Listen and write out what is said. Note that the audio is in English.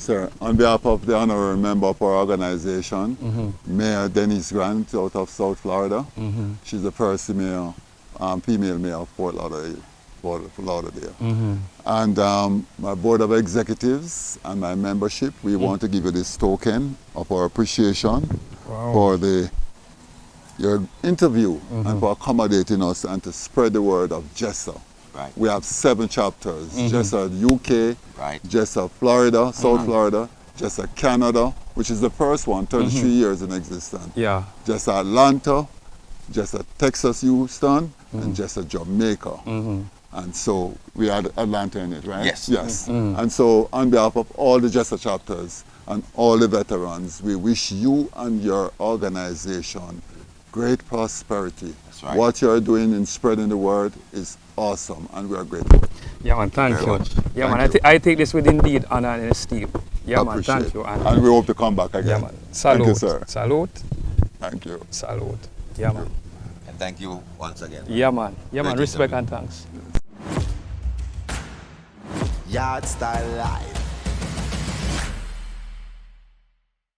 sir. On behalf of the honorary member of our organization, Mayor Denise Grant out of South Florida. She's the first female mayor of Fort Lauderdale. And my board of executives and my membership, we want to give you this token of our appreciation for your interview and for accommodating us and to spread the word of Jessa. Right. We have 7 chapters, Jessa UK, Right. Jessa Florida, South Florida, Jessa Canada, which is the first one, 33 years in existence. Yeah. Jessa Atlanta, Jessa Texas, Houston, and Jessa Jamaica. And so we had Atlanta in it, right? Yes. Yes. And so on behalf of all the Jessa chapters and all the veterans, we wish you and your organization great prosperity. That's right. What you're doing in spreading the word is awesome, and we are grateful. Yeah, man, thank Very you. much. Yeah, Thank man, I take this with indeed honor and esteem. Yeah, man, Appreciate thank you. it. And we hope to come back again. Yeah, man. Salute. Thank you, sir. Salute. Thank you. Salute. Yeah, man. And thank you once again. Yeah, man. Yeah, man. Great Respect interview. and thanks. Yard Style Live.